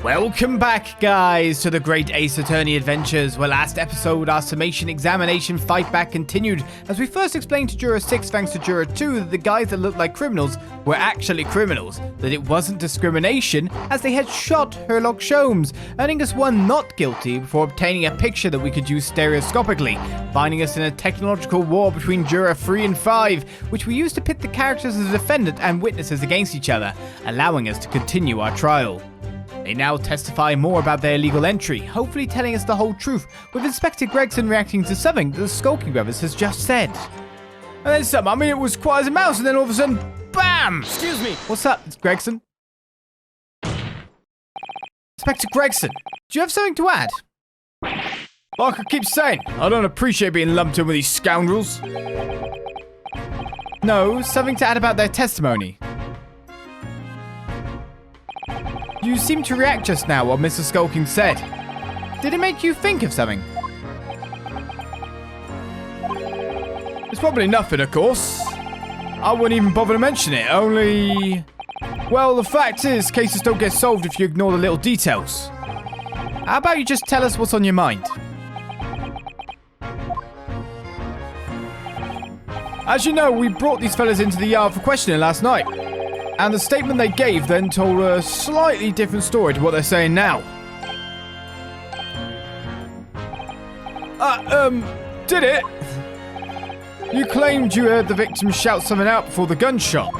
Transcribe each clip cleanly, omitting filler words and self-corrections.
Welcome back, guys, to the Great Ace Attorney Adventures, where last episode our summation examination fight back continued as we first explained to Juror 6 thanks to Juror 2 that the guys that looked like criminals were actually criminals, that it wasn't discrimination as they had shot Herlock Sholmes, earning us one not guilty before obtaining a picture that we could use stereoscopically, finding us in a technological war between Juror 3 and 5, which we used to pit the characters as a defendant and witnesses against each other, allowing us to continue our trial. They now testify more about their illegal entry, hopefully telling us the whole truth, with Inspector Gregson reacting to something that the Skulkin brothers has just said. And then some, it was quiet as a mouse, and then all of a sudden, BAM! Excuse me. What's up, Gregson? Inspector Gregson, do you have something to add? Like I keep saying, I don't appreciate being lumped in with these scoundrels. No, something to add about their testimony. You seemed to react just now what Mr. Skulkin said. Did it make you think of something? It's probably nothing, of course. I wouldn't even bother to mention it, only... Well, the fact is, cases don't get solved if you ignore the little details. How about you just tell us what's on your mind? As you know, we brought these fellas into the yard for questioning last night. And the statement they gave then told a slightly different story to what they're saying now. Did it? You claimed you heard the victim shout something out before the gunshot.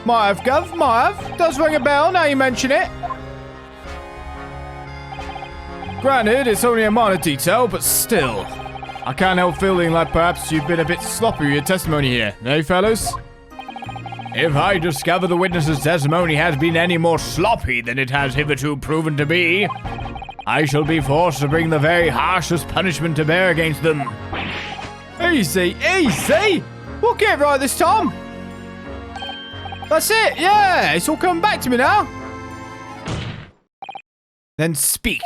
Might have, Gov, might have. Does ring a bell now you mention it. Granted, it's only a minor detail, but still. I can't help feeling like perhaps you've been a bit sloppy with your testimony here, eh, fellas? If I discover the witness's testimony has been any more sloppy than it has hitherto proven to be, I shall be forced to bring the very harshest punishment to bear against them. Easy, easy! We'll get right this time. That's it, yeah, it's all coming back to me now. Then speak.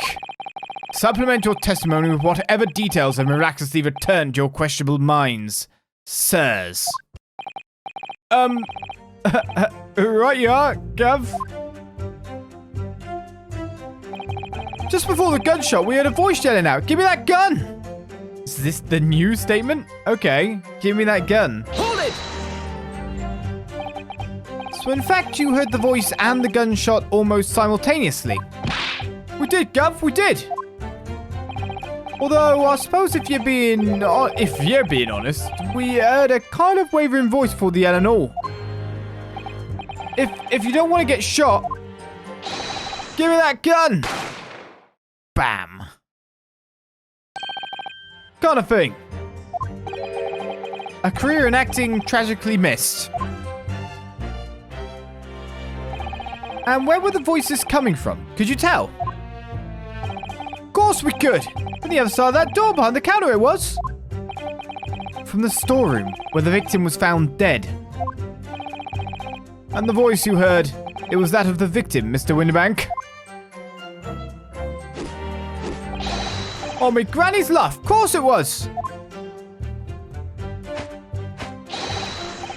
Supplement your testimony with whatever details have miraculously returned your questionable minds, sirs. Right you are, Gav. Just before the gunshot, we heard a voice yelling out, "Give me that gun!" Is this the new statement? Okay, give me that gun. Hold it! So in fact, you heard the voice and the gunshot almost simultaneously. We did, Gav, we did. Although, I suppose if you're being honest, we heard a kind of wavering voice before the yell and all. If you don't want to get shot, give me that gun! Bam. Kind of thing. A career in acting tragically missed. And where were the voices coming from? Could you tell? Of course we could! From the other side of that door behind the counter it was! From the storeroom, where the victim was found dead. And the voice you heard, it was that of the victim, Mr. Windibank. Oh, my granny's life! Of course it was!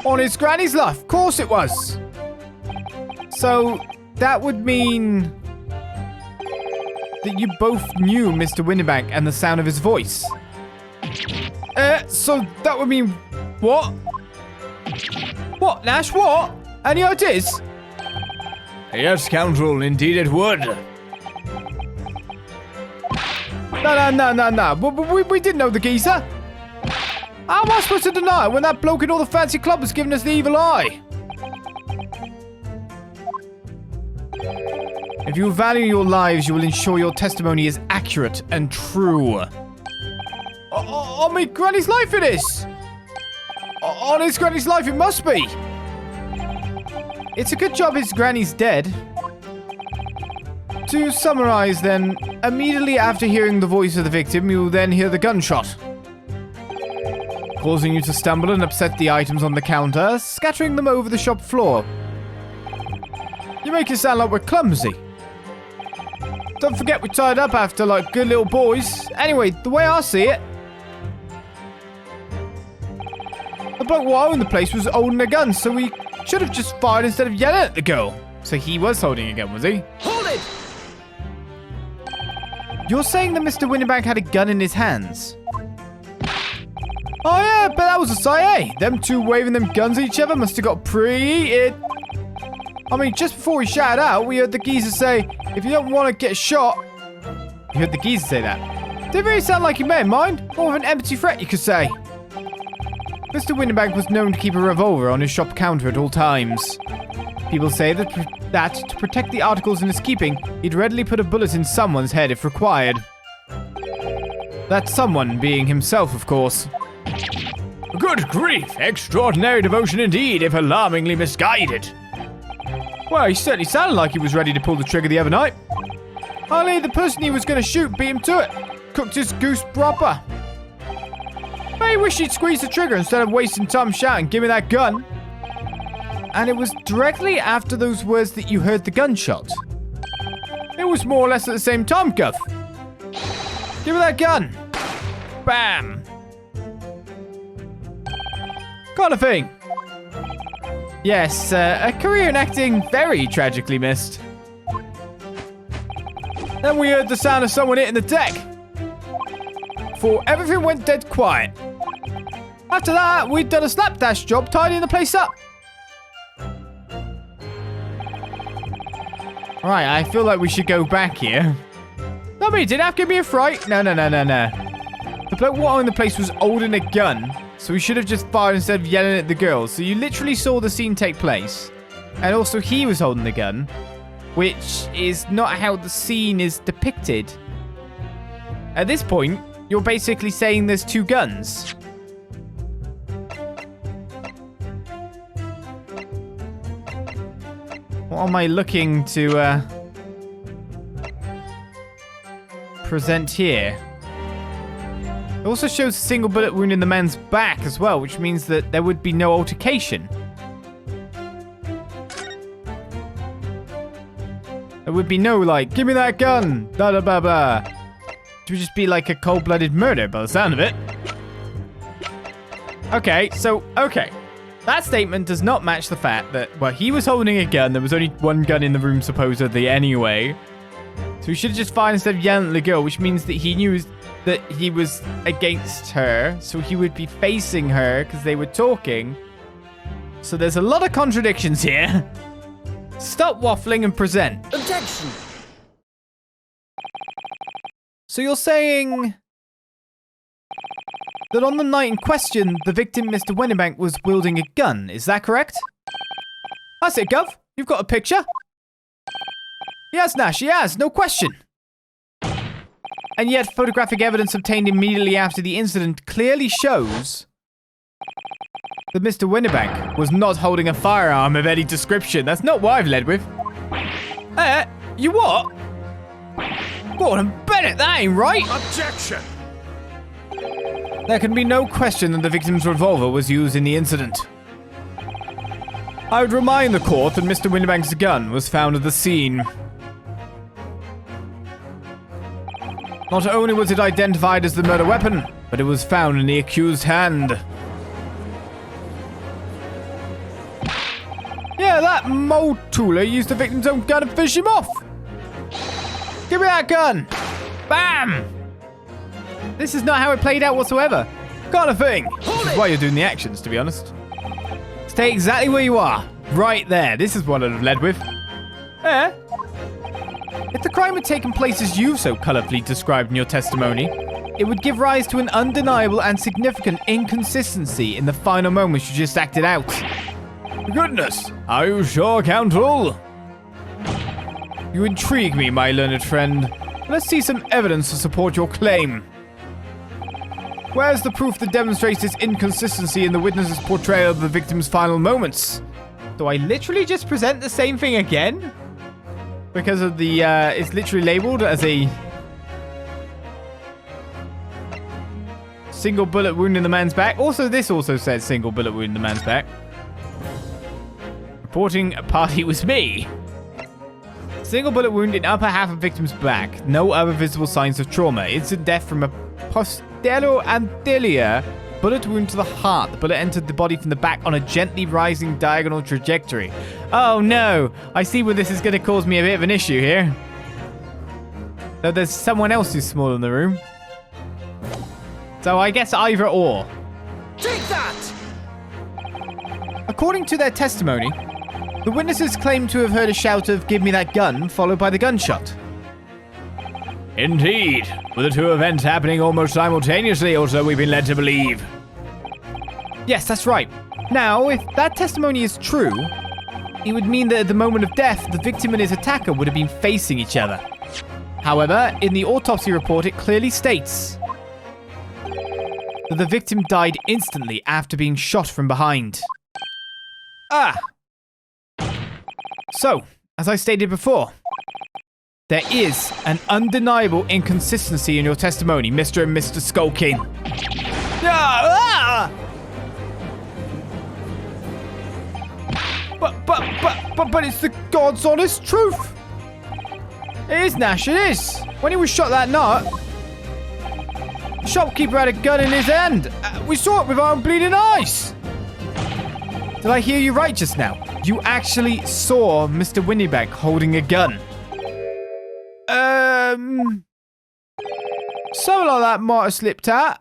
On his granny's life! Of course it was! So, that would mean... that you both knew Mr. Windibank and the sound of his voice. So that would mean... What? What, Nash, what? Any ideas? Yes, scoundrel, indeed it would. No. We didn't know the geezer. How am I supposed to deny it when that bloke in all the fancy club was giving us the evil eye? If you value your lives, you will ensure your testimony is accurate and true. On me granny's life it is! On his granny's life it must be! It's a good job his granny's dead. To summarize then, immediately after hearing the voice of the victim, you will then hear the gunshot, causing you to stumble and upset the items on the counter, scattering them over the shop floor. You make it sound like we're clumsy. Don't forget we tied up after like good little boys. Anyway, the way I see it, the bloke who owned the place was holding a gun, so we should have just fired instead of yelling at the girl. So he was holding a gun, was he? Hold it! You're saying that Mr. Windibank had a gun in his hands? Oh yeah, but that was a sight, eh? Them two waving them guns at each other must have got pretty heated. I mean, just before we shouted out, we heard the geezer say, if you don't want to get shot... You heard the geezer say that? Didn't really sound like he meant mind. More of an empty threat, you could say. Mr. Windibank was known to keep a revolver on his shop counter at all times. People say that to protect the articles in his keeping, he'd readily put a bullet in someone's head if required. That someone being himself, of course. Good grief! Extraordinary devotion indeed, if alarmingly misguided. Well, he certainly sounded like he was ready to pull the trigger the other night. Only the person he was going to shoot beat him to it. Cooked his goose proper. I wish he'd squeezed the trigger instead of wasting time shouting, give me that gun. And it was directly after those words that you heard the gunshot. It was more or less at the same time, Gov. Give me that gun. Bam. Kind of thing. Yes, a career in acting very tragically missed. Then we heard the sound of someone hitting the deck. For everything went dead quiet. After that, we'd done a slapdash job tidying the place up. Right, I feel like we should go back here. No, but he didn't have to give me a fright. No. The bloke who owned the place was holding a gun, so we should have just fired instead of yelling at the girls. So you literally saw the scene take place. And also he was holding the gun, which is not how the scene is depicted. At this point, you're basically saying there's two guns. What am I looking to present here? It also shows a single bullet wound in the man's back as well, which means that there would be no altercation. There would be no, like, give me that gun, blah, blah, blah, blah. It would just be like a cold-blooded murder by the sound of it. Okay. That statement does not match the fact that, well, he was holding a gun. There was only one gun in the room, supposedly, anyway. So he should have just fired instead of yelling at the girl, which means that he knew that he was against her. So he would be facing her because they were talking. So there's a lot of contradictions here. Stop waffling and present. Objection! So you're saying that on the night in question, the victim, Mr. Windibank, was wielding a gun. Is that correct? That's it, Gov. You've got a picture. Yes, Nash, he has. No question. And yet, photographic evidence obtained immediately after the incident clearly shows that Mr. Windibank was not holding a firearm of any description. That's not what I've led with. You what? Gordon Bennett, that ain't right. Objection! There can be no question that the victim's revolver was used in the incident. I would remind the court that Mr. Windibank's gun was found at the scene. Not only was it identified as the murder weapon, but it was found in the accused's hand. Yeah, that Motuler used the victim's own gun to finish him off. Give me that gun. Bam! This is not how it played out whatsoever. Kind of thing. Which is why you're doing the actions, to be honest. Stay exactly where you are. Right there. This is what I'd have led with. If the crime had taken place as you've so colourfully described in your testimony, it would give rise to an undeniable and significant inconsistency in the final moments you just acted out. Goodness, are you sure, Counsel? You intrigue me, my learned friend. Let's see some evidence to support your claim. Where's the proof that demonstrates this inconsistency in the witness's portrayal of the victim's final moments? Do I literally just present the same thing again? Because of the, it's literally labeled as a single bullet wound in the man's back. Also, this also says single bullet wound in the man's back. Reporting party was me. Single bullet wound in upper half of victim's back. No other visible signs of trauma. Instant death from a posterior bullet wound to the heart. The bullet entered the body from the back on a gently rising diagonal trajectory. Oh no! I see where this is going to cause me a bit of an issue here. Though there's someone else who's small in the room. So I guess either or. Take that! According to their testimony, the witnesses claim to have heard a shout of "Give me that gun," followed by the gunshot. Indeed, with the two events happening almost simultaneously, or so we've been led to believe. Yes, that's right. Now, if that testimony is true, it would mean that at the moment of death, the victim and his attacker would have been facing each other. However, in the autopsy report, it clearly states that the victim died instantly after being shot from behind. So, as I stated before, there is an undeniable inconsistency in your testimony, Mr. and Mr. Skulkin. But it's the God's honest truth. It is, Nash, it is. When he was shot that night, the shopkeeper had a gun in his hand. We saw it with our own bleeding eyes. Did I hear you right just now? You actually saw Mr. Windibank holding a gun. Something like that might have slipped out.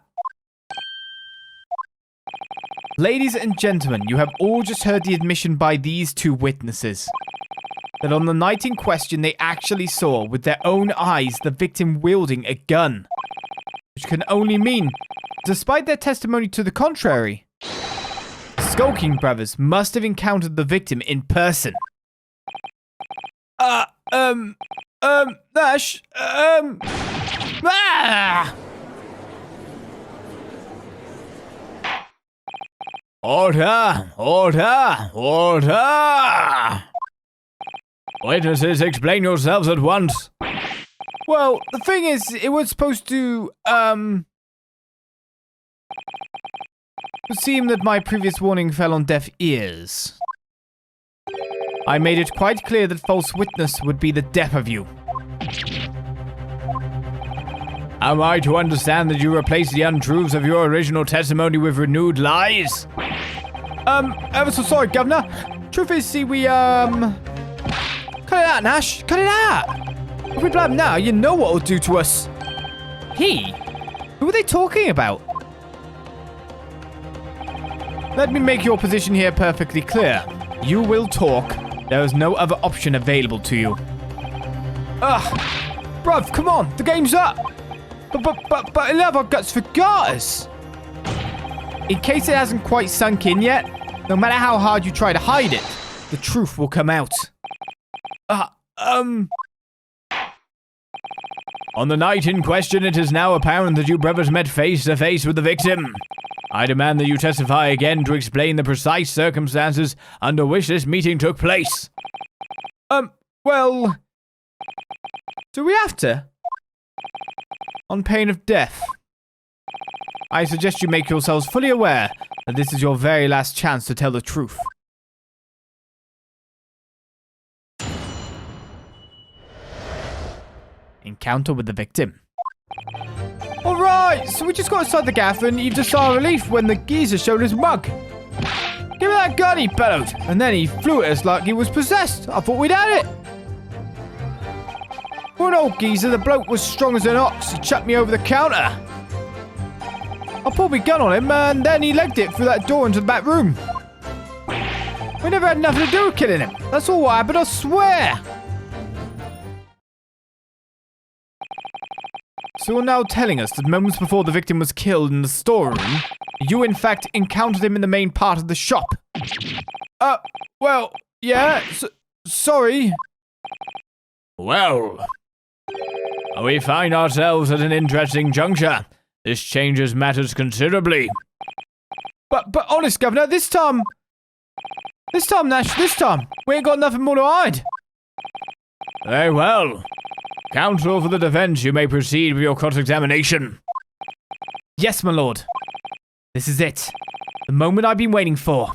Ladies and gentlemen, you have all just heard the admission by these two witnesses that on the night in question they actually saw with their own eyes the victim wielding a gun. Which can only mean, despite their testimony to the contrary, Skulking brothers must have encountered the victim in person. Nash, Order! Order! Order! Witnesses, explain yourselves at once. Well, the thing is, it was supposed to, would seem that my previous warning fell on deaf ears. I made it quite clear that false witness would be the death of you. Am I to understand that you replaced the untruths of your original testimony with renewed lies? Ever so sorry, Governor. Truth is, see, we, cut it out, Nash. Cut it out. If we blab now, you know what it'll do to us. He? Who are they talking about? Let me make your position here perfectly clear. You will talk. There is no other option available to you. Bruv, come on. The game's up. But it'll have our guts for garters. In case it hasn't quite sunk in yet, no matter how hard you try to hide it, the truth will come out. On the night in question, it is now apparent that you brothers met face to face with the victim. I demand that you testify again to explain the precise circumstances under which this meeting took place. Well, do we have to? On pain of death. I suggest you make yourselves fully aware that this is your very last chance to tell the truth. Encounter with the victim. Alright, so we just got inside the gaff and he just saw relief when the geezer showed his mug. Give me that gun, he bellowed, and then he flew at us like he was possessed. I thought we'd had it. For an old geezer, the bloke was strong as an ox. He chucked me over the counter. I pulled my gun on him and then he legged it through that door into the back room. We never had nothing to do with killing him. That's all what happened, I swear. So you're now telling us that moments before the victim was killed in the storeroom, you in fact encountered him in the main part of the shop? Well, yeah, sorry. Well, we find ourselves at an interesting juncture. This changes matters considerably. But honest, Governor, this time, Nash, this time, we ain't got nothing more to hide. Very well. Counsel for the defense, you may proceed with your cross-examination. Yes, my lord. This is it. The moment I've been waiting for.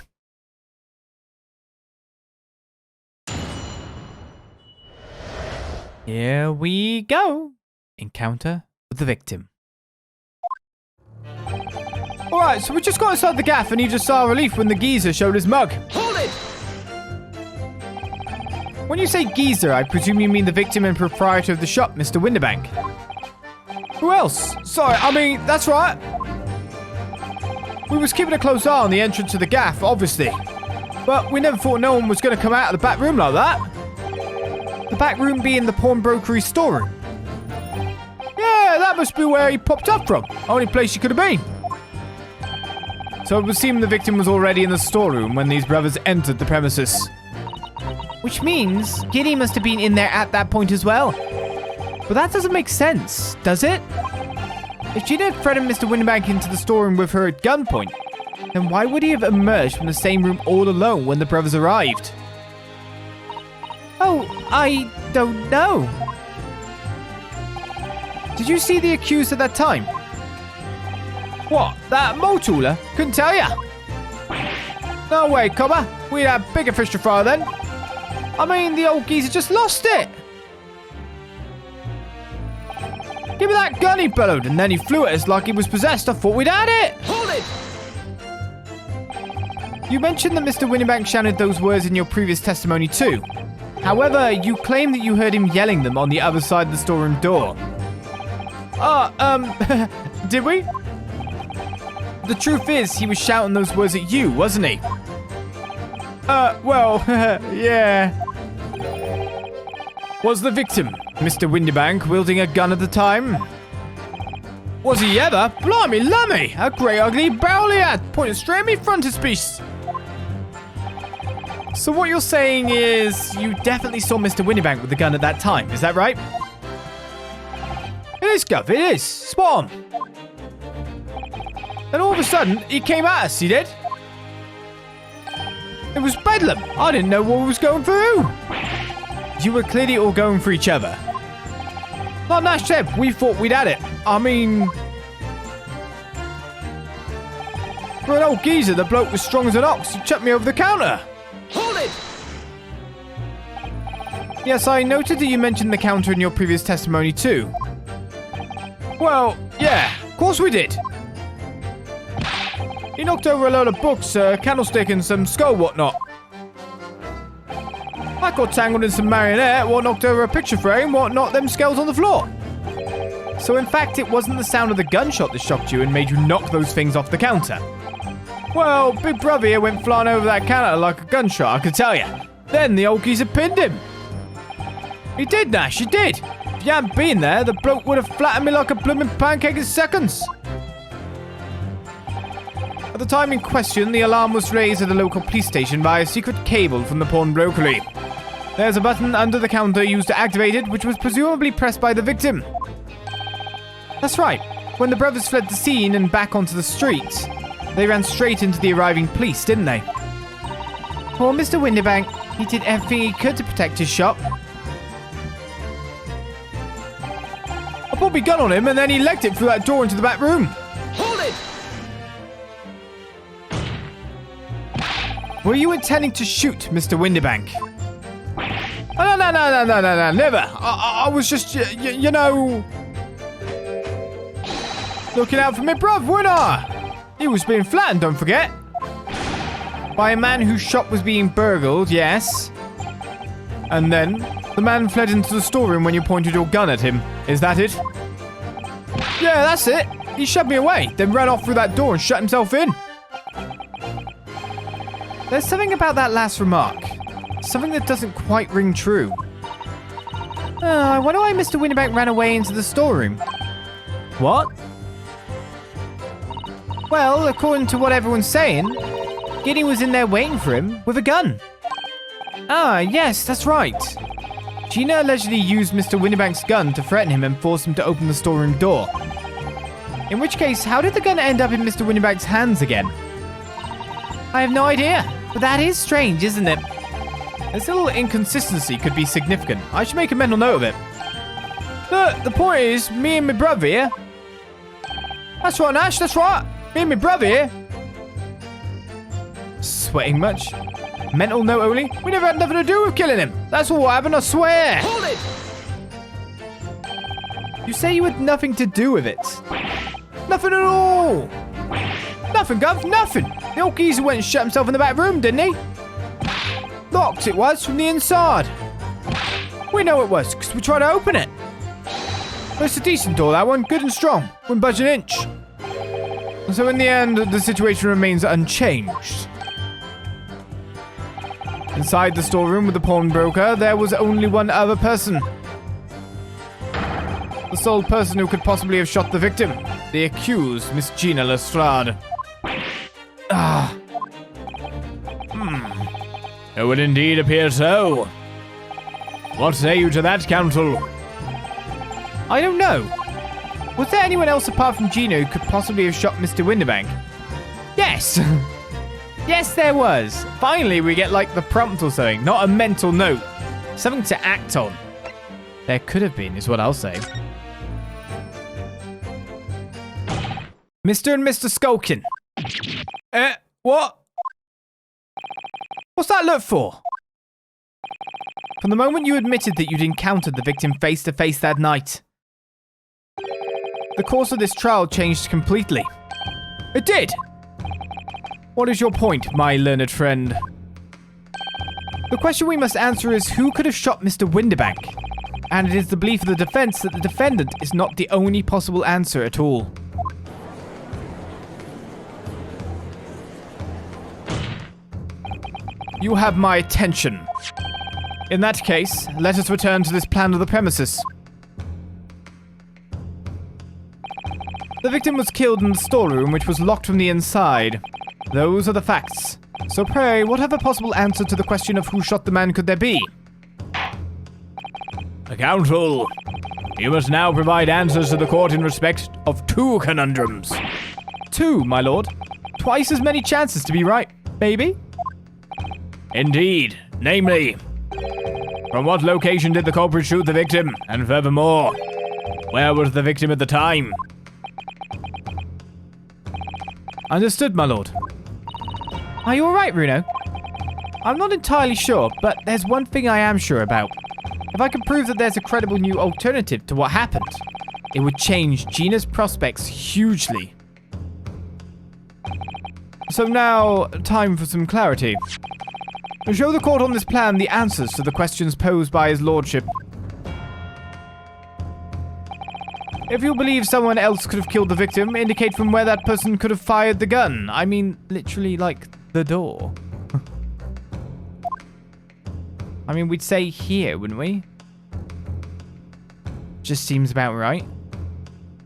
Here we go. Encounter with the victim. Alright, so we just got inside the gaff and he just saw relief when the geezer showed his mug. Hold it! When you say geezer, I presume you mean the victim and proprietor of the shop, Mr. Windibank. Who else? Sorry, I mean, that's right. We was keeping a close eye on the entrance to the gaff, obviously. But we never thought no one was going to come out of the back room like that. The back room being the Pawnbrokery storeroom. Yeah, that must be where he popped up from. Only place he could have been. So it would seem the victim was already in the storeroom when these brothers entered the premises. Which means Giddy must have been in there at that point as well. But that doesn't make sense, does it? If Gina had threatened Mr. Windibank into the storeroom with her at gunpoint, then why would he have emerged from the same room all alone when the brothers arrived? Oh, I don't know. Did you see the accused at that time? What, that Motooler? Couldn't tell ya. No way, Cobber. We'd have bigger fish to fry then. I mean, the old geezer just lost it. Give me that gun, he bellowed, and then he flew at us like he was possessed. I thought we'd had it. Hold it! You mentioned that Mr. Windibank shouted those words in your previous testimony too. However, you claim that you heard him yelling them on the other side of the storeroom door. Did we? The truth is, he was shouting those words at you, wasn't he? Well, yeah. Was the victim, Mr. Windibank, wielding a gun at the time? Was he ever? Blimey, lummy! A great ugly barrel he had, pointed straight at me frontispiece. So what you're saying is, you definitely saw Mr. Windibank with the gun at that time, is that right? It is, Gov, it is. Spot on. Then all of a sudden, he came at us, he did. It was bedlam. I didn't know what was going through. You were clearly all going for each other. Like Nash said, we thought we'd had it. I mean... For an old geezer, the bloke was strong as an ox. He chucked me over the counter. Hold it! Yes, I noted that you mentioned the counter in your previous testimony too. Well, yeah, of course we did. He knocked over a load of books, a candlestick and some skull whatnot. I got tangled in some marionette, what knocked over a picture frame, what knocked them skulls on the floor. So in fact, it wasn't the sound of the gunshot that shocked you and made you knock those things off the counter. Well, Big Brother here went flying over that counter like a gunshot, I can tell you. Then the old geezer pinned him. He did, Nash, he did. If you hadn't been there, the bloke would have flattened me like a blooming pancake in seconds. At the time in question, the alarm was raised at the local police station by a secret cable from the Pawnbrokery. There's a button under the counter used to activate it, which was presumably pressed by the victim. That's right. When the brothers fled the scene and back onto the street, they ran straight into the arriving police, didn't they? Poor Mr. Windibank. He did everything he could to protect his shop. I put my gun on him and then he legged it through that door into the back room. Hold it! Were you intending to shoot Mr. Windibank? Oh, no, never. I was just, you know... looking out for me bruv, weren't I? He was being flattened, don't forget. By a man whose shop was being burgled, yes. And then, the man fled into the storeroom when you pointed your gun at him. Is that it? Yeah, that's it. He shoved me away, then ran off through that door and shut himself in. There's something about that last remark. Something that doesn't quite ring true. I wonder why Mr. Windibank ran away into the storeroom. What? Well, according to what everyone's saying, Giddy was in there waiting for him with a gun. Ah, yes, that's right. Gina allegedly used Mr. Windibank's gun to threaten him and force him to open the storeroom door. In which case, how did the gun end up in Mr. Windibank's hands again? I have no idea, but that is strange, isn't it? This little inconsistency could be significant. I should make a mental note of it. Look, the point is, me and my brother here... That's right, Nash, that's right. Me and my brother here... Sweating much? Mental note only? We never had nothing to do with killing him. That's all what happened, I swear. Hold it! You say you had nothing to do with it. Nothing at all. Nothing, Gov, nothing. The old geezer went and shut himself in the back room, didn't he? Locked it was from the inside. We know it was, because we tried to open it. But it's a decent door, that one. Good and strong. Wouldn't budge an inch. And so in the end, the situation remains unchanged. Inside the storeroom with the pawnbroker, there was only one other person. The sole person who could possibly have shot the victim. The accused, Miss Gina Lestrade. It would indeed appear so. What say you to that, counsel? I don't know. Was there anyone else apart from Gina who could possibly have shot Mr. Windibank? Yes! Yes, there was. Finally, we get like the prompt or something, not a mental note. Something to act on. There could have been, is what I'll say. Mr. and Mr. Skulkin. What? What's that look for? From the moment you admitted that you'd encountered the victim face to face that night, the course of this trial changed completely. It did! What is your point, my learned friend? The question we must answer is who could have shot Mr. Windibank? And it is the belief of the defense that the defendant is not the only possible answer at all. You have my attention. In that case, let us return to this plan of the premises. The victim was killed in the storeroom, which was locked from the inside. Those are the facts. So pray, what other possible answer to the question of who shot the man could there be? Counsel, you must now provide answers to the court in respect of 2 conundrums. 2, my lord. Twice as many chances to be right, baby. Indeed. Namely, from what location did the culprit shoot the victim? And furthermore, where was the victim at the time? Understood, my lord. Are you alright, Runo? I'm not entirely sure, but there's one thing I am sure about. If I can prove that there's a credible new alternative to what happened, it would change Gina's prospects hugely. So now, time for some clarity. Show the court on this plan the answers to the questions posed by his lordship. If you believe someone else could have killed the victim, indicate from where that person could have fired the gun. I mean, literally like the door. I mean, we'd say here, wouldn't we? Just seems about right.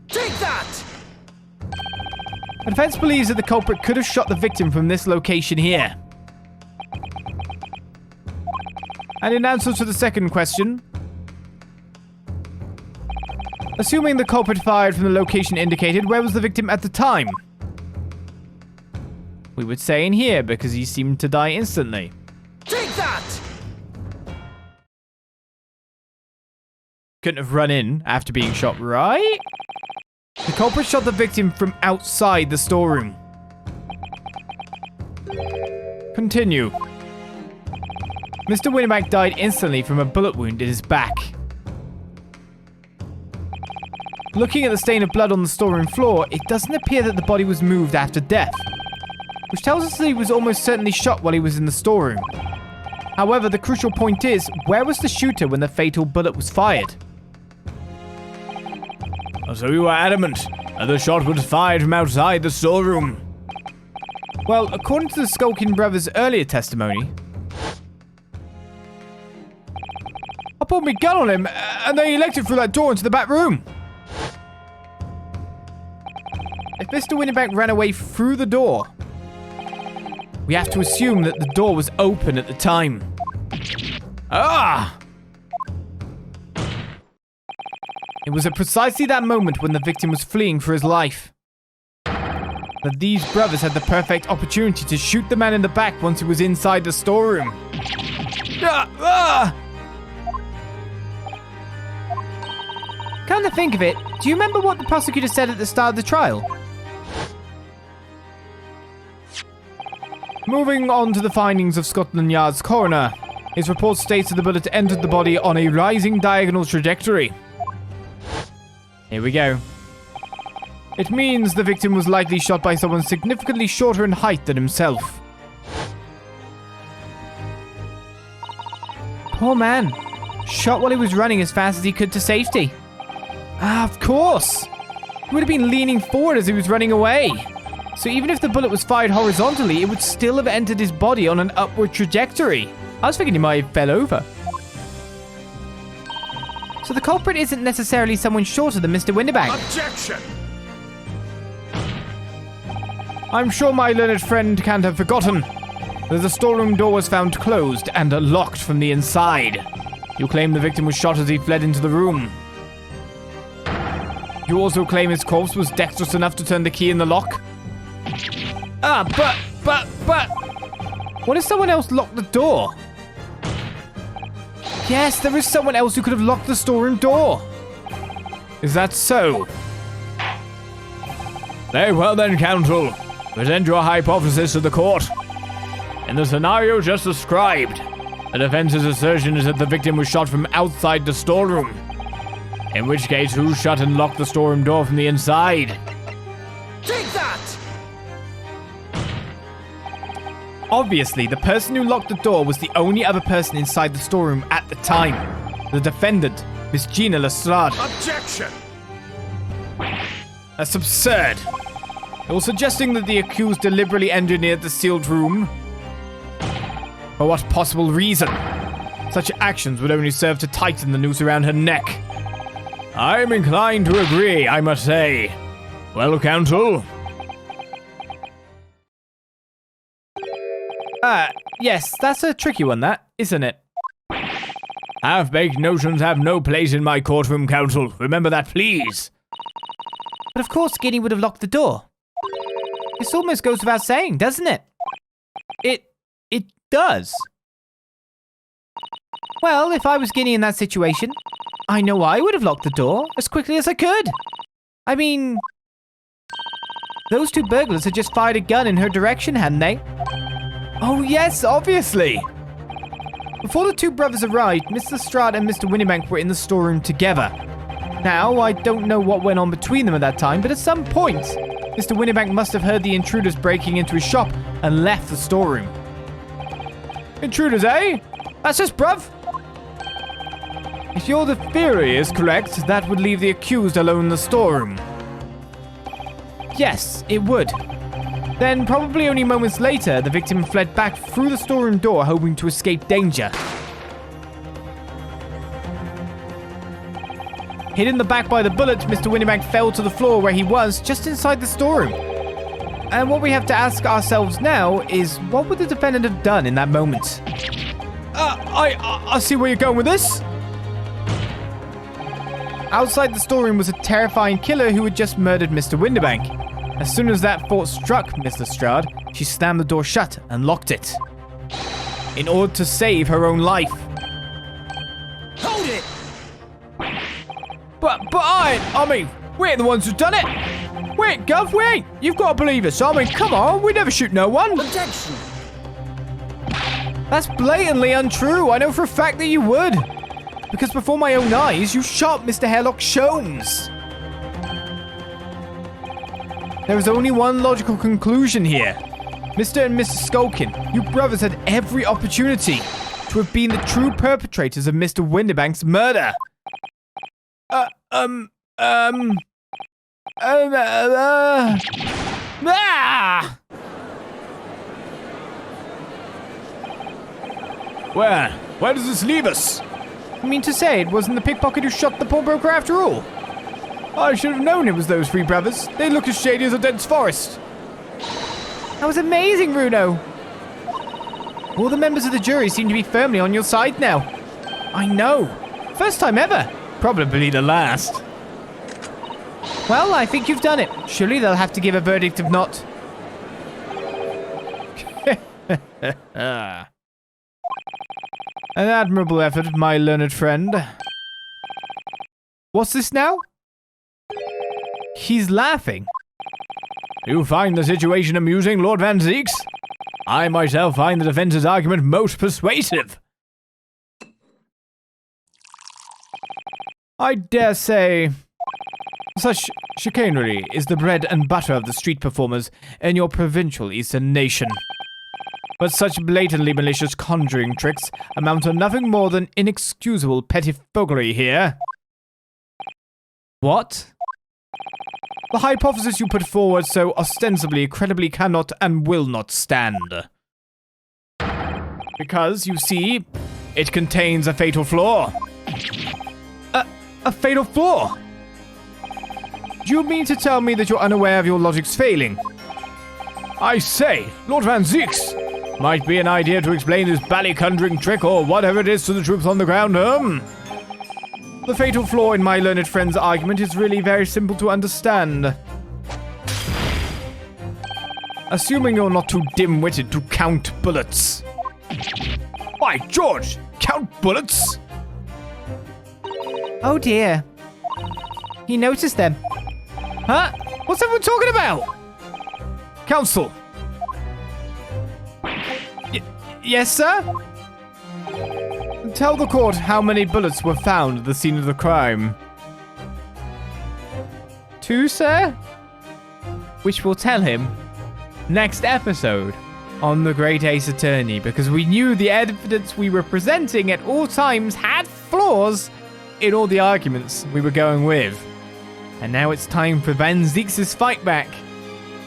Take that! The defense believes that the culprit could have shot the victim from this location here. And in answer to the second question, assuming the culprit fired from the location indicated, where was the victim at the time? We would say in here because he seemed to die instantly. Take that! Couldn't have run in after being shot, right? The culprit shot the victim from outside the storeroom. Continue. Mr. Windibank died instantly from a bullet wound in his back. Looking at the stain of blood on the storeroom floor, it doesn't appear that the body was moved after death, which tells us that he was almost certainly shot while he was in the storeroom. However, the crucial point is, where was the shooter when the fatal bullet was fired? So you are adamant that the shot was fired from outside the storeroom? Well, according to the Skulkin brothers' earlier testimony, I pulled my gun on him and they elected through that door into the back room. If Mr. Windibank ran away through the door, we have to assume that the door was open at the time. It was at precisely that moment when the victim was fleeing for his life that these brothers had the perfect opportunity to shoot the man in the back once he was inside the storeroom. Come to think of it, do you remember what the prosecutor said at the start of the trial? Moving on to the findings of Scotland Yard's coroner. His report states that the bullet entered the body on a rising diagonal trajectory. Here we go. It means the victim was likely shot by someone significantly shorter in height than himself. Poor man. Shot while he was running as fast as he could to safety. Ah, of course. He would have been leaning forward as he was running away. So even if the bullet was fired horizontally, it would still have entered his body on an upward trajectory. I was thinking he might have fell over. So the culprit isn't necessarily someone shorter than Mr. Windibank. Objection! I'm sure my learned friend can't have forgotten that the storeroom door was found closed and locked from the inside. You claim the victim was shot as he fled into the room. You also claim his corpse was dexterous enough to turn the key in the lock. But... What if someone else locked the door? Yes, there is someone else who could have locked the storeroom door. Is that so? Very well then, counsel. Present your hypothesis to the court. In the scenario just described, the defense's assertion is that the victim was shot from outside the storeroom. In which case, who shut and locked the storeroom door from the inside? Take that! Obviously, the person who locked the door was the only other person inside the storeroom at the time. The defendant, Miss Gina Lestrade. Objection! That's absurd. You're suggesting that the accused deliberately engineered the sealed room? For what possible reason? Such actions would only serve to tighten the noose around her neck. I'm inclined to agree, I must say. Well, counsel? Yes, that's a tricky one, that, isn't it? Half-baked notions have no place in my courtroom, counsel. Remember that, please. But of course Guinea would have locked the door. This almost goes without saying, doesn't it? It does. Well, if I was Guinea in that situation, I know I would have locked the door as quickly as I could. I mean, those two burglars had just fired a gun in her direction, hadn't they? Oh yes, obviously. Before the two brothers arrived, Mr. Lestrade and Mr. Windibank were in the storeroom together. Now, I don't know what went on between them at that time, but at some point, Mr. Windibank must have heard the intruders breaking into his shop and left the storeroom. Intruders, eh? That's just bruv. If your theory is correct, that would leave the accused alone in the storeroom. Yes, it would. Then, probably only moments later, the victim fled back through the storeroom door, hoping to escape danger. Hit in the back by the bullet, Mr. Windibank fell to the floor where he was, just inside the storeroom. And what we have to ask ourselves now is, what would the defendant have done in that moment? I see where you're going with this. Outside the storeroom was a terrifying killer who had just murdered Mr. Windibank. As soon as that thought struck Miss Lestrade, she slammed the door shut and locked it. In order to save her own life. Hold it! But I mean, we ain't the ones who've done it. We ain't, Gov, we ain't. You've got to believe us. I mean, come on, we never shoot no one. Objection! That's blatantly untrue. I know for a fact that you would. Because before my own eyes, you shot Mr. Hairlock Sholmes. There is only one logical conclusion here. Mr. and Mrs. Skulkin, you brothers had every opportunity to have been the true perpetrators of Mr. Windibank's murder. Where does this leave us? You mean to say it wasn't the pickpocket who shot the pawnbroker after all? I should have known it was those three brothers. They look as shady as a dense forest. That was amazing, Runo. All the members of the jury seem to be firmly on your side now. I know. First time ever. Probably the last. Well, I think you've done it. Surely they'll have to give a verdict of not. An admirable effort, my learned friend. What's this now? He's laughing. You find the situation amusing, Lord Van Zeeks? I myself find the defense's argument most persuasive. I dare say such chicanery is the bread and butter of the street performers in your provincial eastern nation. But such blatantly malicious conjuring tricks amount to nothing more than inexcusable pettifoggery here. What? The hypothesis you put forward so ostensibly credibly cannot and will not stand. Because, you see, it contains a fatal flaw. A fatal flaw? Do you mean to tell me that you're unaware of your logic's failing? I say, Lord Van Zeeks! Might be an idea to explain this bally-conjuring trick or whatever it is to the troops on the ground, The fatal flaw in my learned friend's argument is really very simple to understand. Assuming you're not too dim-witted to count bullets. By George! Count bullets? Oh dear. He noticed them. Huh? What's everyone talking about? Counsel. Yes, sir? Tell the court how many bullets were found at the scene of the crime. 2, sir? Which will tell him next episode on The Great Ace Attorney, because we knew the evidence we were presenting at all times had flaws in all the arguments we were going with. And now it's time for Van Zeeks' fight back,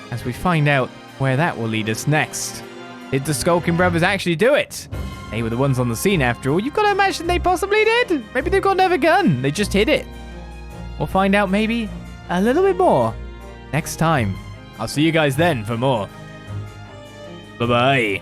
as we find out where that will lead us next. Did the Skulkin brothers actually do it? They were the ones on the scene after all. You've got to imagine they possibly did. Maybe they've got another gun. They just hid it. We'll find out maybe a little bit more next time. I'll see you guys then for more. Bye-bye.